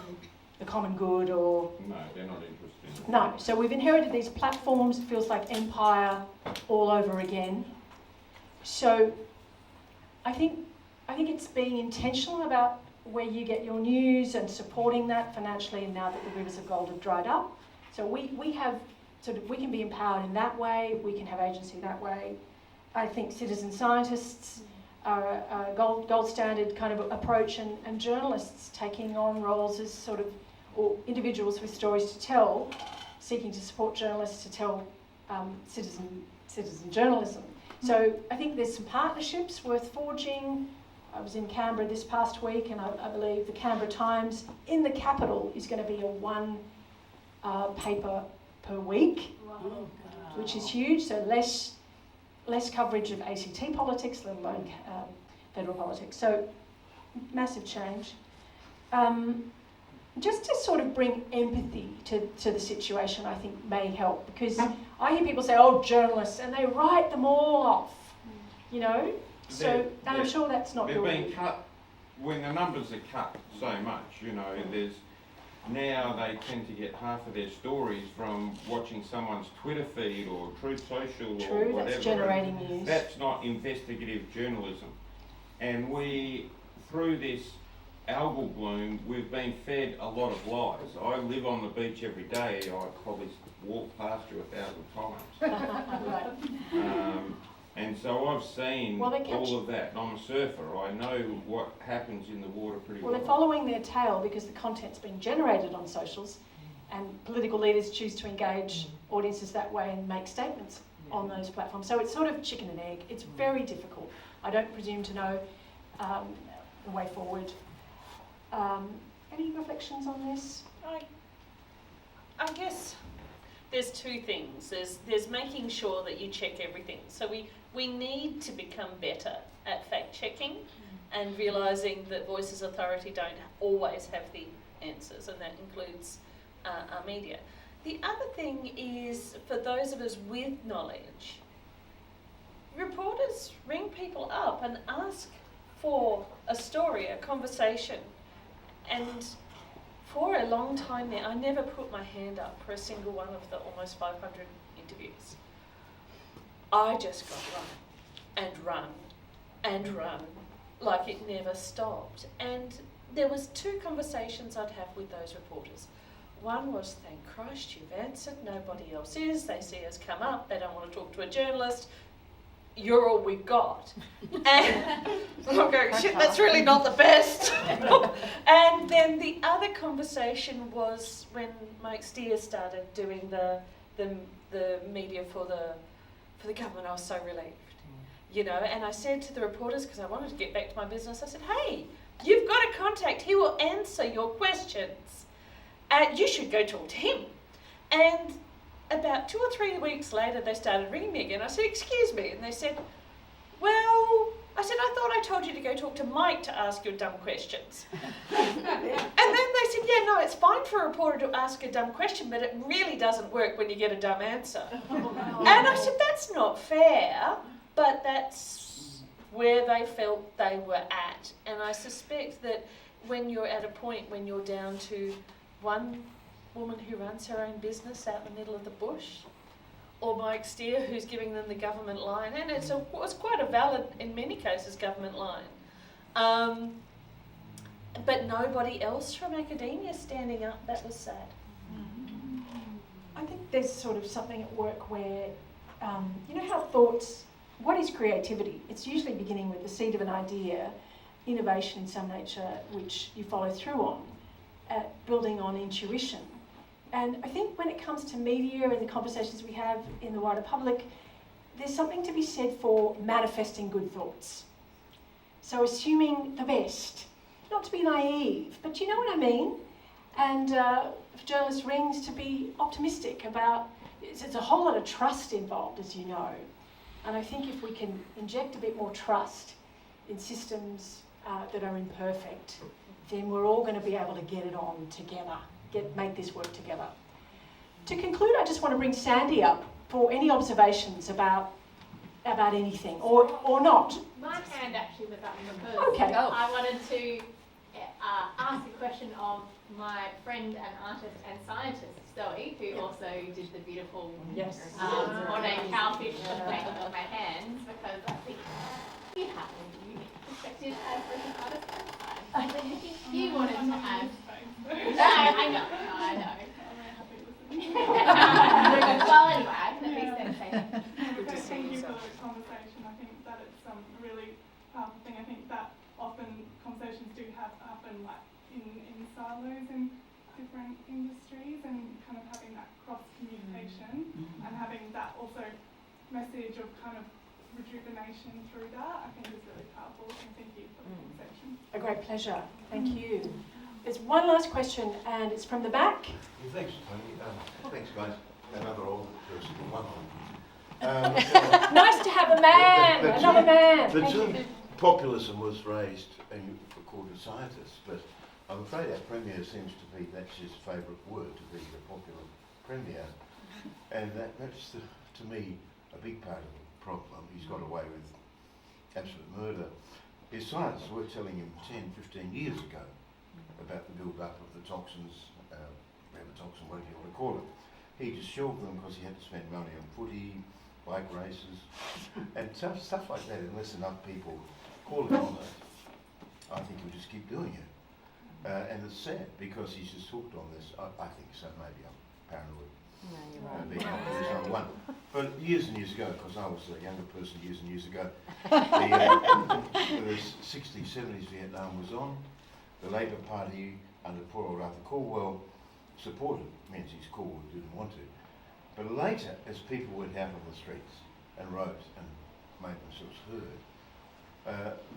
the common good or... No, they're not interested. No, so we've inherited these platforms. It feels like empire all over again. So I think it's being intentional about where you get your news and supporting that financially, and now that the rivers of gold have dried up. So we have we can be empowered in that way, we can have agency that way. I think citizen scientists are a gold standard kind of approach, and journalists taking on roles as sort of, or individuals with stories to tell, seeking to support journalists to tell citizen journalism. So I think there's some partnerships worth forging. I was in Canberra this past week, and I believe the Canberra Times in the capital is going to be a one paper per week, which is huge. So less coverage of ACT politics, let alone federal politics. So massive change. Just to sort of bring empathy to the situation, I think may help, because I hear people say, oh, journalists, and they write them all off, you know? So, and I'm sure that's not they're your... being cut, when the numbers are cut so much, you know, there's now they tend to get half of their stories from watching someone's Twitter feed or Truth Social or whatever. That's generating news. That's not investigative journalism. And we, through this algal bloom, we've been fed a lot of lies. I live on the beach every day. I probably walk past you 1,000 times. And so I've seen all of that. And I'm a surfer. I know what happens in the water pretty well. Well, they're following their tail because the content's being generated on socials, and political leaders choose to engage audiences that way and make statements on those platforms. So it's sort of chicken and egg. It's very difficult. I don't presume to know the way forward. Any reflections on this? I guess there's two things. There's making sure that you check everything. So we need to become better at fact checking and realising that Voices Authority don't always have the answers, and that includes our media. The other thing is, for those of us with knowledge, reporters ring people up and ask for a story, a conversation. And for a long time now, I never put my hand up for a single one of the almost 500 interviews. I just got run and run like it never stopped. And there was two conversations I'd have with those reporters. One was, thank Christ you've answered, nobody else is. They see us come up, they don't want to talk to a journalist. You're all we've got. And I'm going, shit, that's really not the best. And then the other conversation was when Mike Steer started doing the media for the government. I was so relieved, you know. And I said to the reporters, because I wanted to get back to my business, I said, hey, you've got a contact. He will answer your questions. You should go talk to him. And about 2 or 3 weeks later, they started ringing me again. I said, excuse me. And they said, well, I thought I told you to go talk to Mike to ask your dumb questions. And then they said, yeah, no, it's fine for a reporter to ask a dumb question, but it really doesn't work when you get a dumb answer. And I said, that's not fair, but that's where they felt they were at. And I suspect that when you're at a point when you're down to one woman who runs her own business out in the middle of the bush, or Mike Steer who's giving them the government line, and it was quite a valid, in many cases, government line. But nobody else from academia standing up. That was sad. I think there's sort of something at work where, you know how thoughts, what is creativity? It's usually beginning with the seed of an idea, innovation in some nature, which you follow through on, building on intuition. And I think when it comes to media and the conversations we have in the wider public, there's something to be said for manifesting good thoughts. So assuming the best, not to be naive, but you know what I mean? And if journalist rings, to be optimistic about, it's a whole lot of trust involved, as you know. And I think if we can inject a bit more trust in systems that are imperfect, then we're all going to be able to get it on together, make this work together. To conclude, I just want to bring Sandy up for any observations about anything, or not. My hand actually was up because Okay. I wanted to ask a question of my friend and artist and scientist, Zoe, who also did the beautiful ornate cowfish painting of my hands, because I think you have a unique perspective as both an artist and scientist. I think you wanted to have... I know. Well, anyway, I can at least then say that. Thank you for the conversation. I think that it's a really powerful thing. I think that often conversations do happen like in silos in different industries, and kind of having that cross-communication and having that also message of kind of rejuvenation through that, I think is really powerful. And thank you for the conversation. A great pleasure. Thank you. There's one last question, and it's from the back. Well, thanks, Toni. Thanks, guys. Another old person, one Nice to have a man, another man. The Thank term you. populism was raised and called to scientists, but I'm afraid our Premier seems to be, that's his favourite word, to be the popular Premier. And that's, to me, a big part of the problem. He's got away with absolute murder. His scientists were telling him 10, 15 years ago about the build-up of the toxins, breviceps, whatever you want to call it. He just shelved them because he had to spend money on footy, bike races, and stuff like that. Unless enough people call him on it, I think he'll just keep doing it. And it's sad because he's just hooked on this. I think so. Maybe I'm paranoid. No, you're right. Being number one. But years and years ago, because I was a younger person years and years ago, the 60s, 70s Vietnam was on. The Labour Party under poor old Arthur Calwell supported Menzies. Calwell didn't want to. But later, as people went out on the streets and wrote and made themselves heard,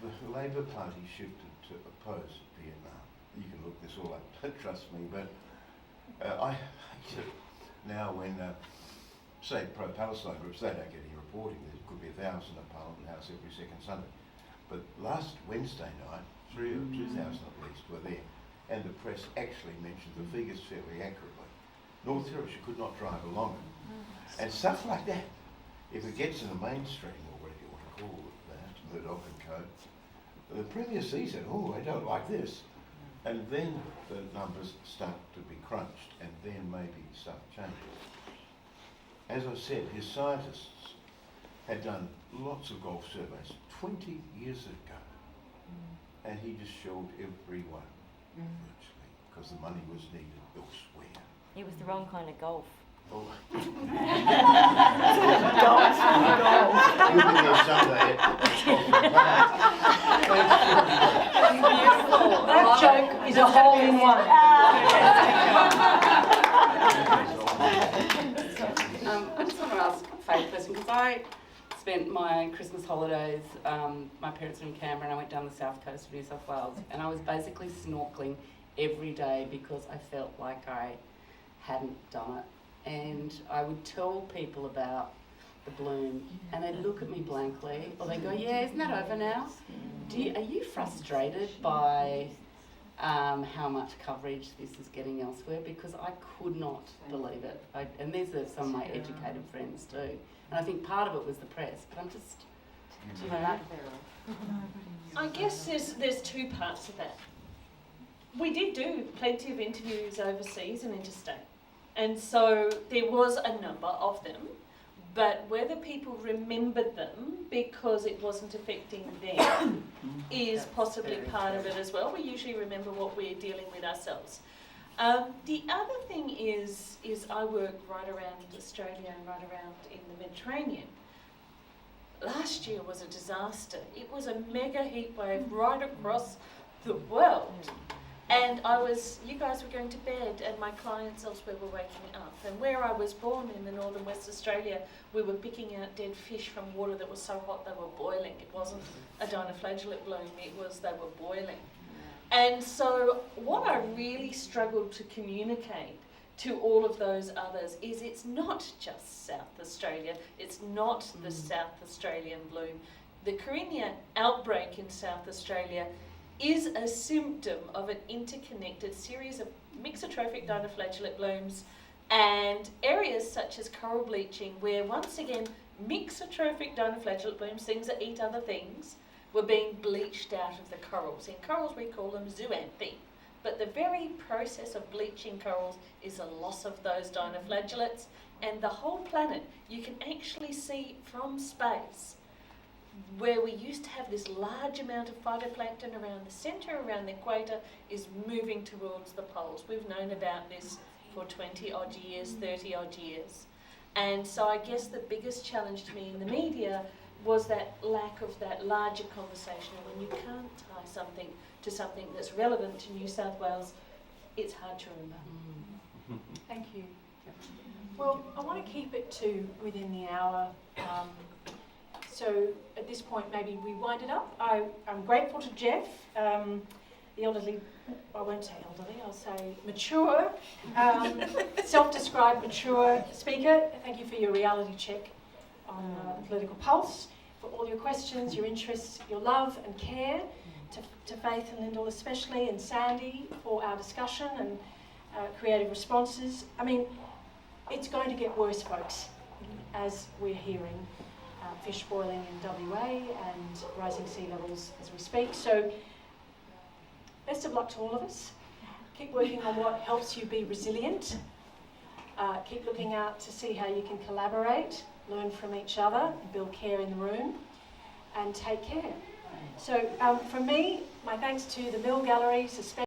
the Labour Party shifted to oppose Vietnam. You can look this all up, don't trust me, but I hate it now when, say, pro-Palestine groups, they don't get any reporting. There could be 1,000 at Parliament House every second Sunday. But last Wednesday night, 3,000 or 2,000 at least were there, and the press actually mentioned the figures fairly accurately. North Territory could not drive along it. And stuff like that, if it gets in the mainstream, or whatever you want to call it, that, Murdoch and co, the Premier sees it, oh, I don't like this. And then the numbers start to be crunched, and then maybe stuff changes. As I said, his scientists had done lots of golf surveys 20 years ago, and he just showed everyone, virtually, because the money was needed elsewhere. It was the wrong kind of golf. Oh. You'll be there Sunday That joke is a hole in one. I just want to ask Faith a question, because I spent my Christmas holidays, my parents were in Canberra, and I went down the south coast of New South Wales, and I was basically snorkelling every day because I felt like I hadn't done it. And I would tell people about the bloom, and they'd look at me blankly, or they'd go, yeah, isn't that over now? Are you frustrated by how much coverage this is getting elsewhere? Because I could not believe it. And these are some of my educated friends too. And I think part of it was the press, but I'm just, you know. I guess there's two parts of that. We did do plenty of interviews overseas and interstate. And so there was a number of them, but whether people remembered them because it wasn't affecting them is possibly part of it as well. We usually remember what we're dealing with ourselves. The other thing is I work right around Australia and right around in the Mediterranean. Last year was a disaster. It was a mega heat wave right across the world. And you guys were going to bed, and my clients elsewhere were waking up. And where I was born in the northern West Australia, we were picking out dead fish from water that was so hot they were boiling. It wasn't a dinoflagellate bloom, they were boiling. And so what I really struggled to communicate to all of those others is it's not just South Australia, it's not the South Australian bloom. The Karinia outbreak in South Australia is a symptom of an interconnected series of mixotrophic dinoflagellate blooms and areas such as coral bleaching, where once again mixotrophic dinoflagellate blooms, things that eat other things, were being bleached out of the corals. In corals we call them zooanthe, but the very process of bleaching corals is a loss of those dinoflagellates, and the whole planet you can actually see from space, where we used to have this large amount of phytoplankton around the centre, around the equator, is moving towards the poles. We've known about this for 20 odd years, 30 odd years. And so I guess the biggest challenge to me in the media was that lack of that larger conversation. And when you can't tie something to something that's relevant to New South Wales, it's hard to remember. Thank you. Well, I want to keep it to within the hour. So at this point, maybe we wind it up. I'm grateful to Jeff, the elderly, I won't say elderly, I'll say mature, self-described mature speaker. Thank you for your reality check on the political pulse, for all your questions, your interests, your love and care, to Faith and Lindl especially, and Sandy for our discussion and creative responses. I mean, it's going to get worse, folks, as we're hearing. Fish boiling in WA and rising sea levels as we speak. So best of luck to all of us. Keep working on what helps you be resilient. Keep looking out to see how you can collaborate, learn from each other, build care in the room, and take care. So from me, my thanks to the Mill Gallery,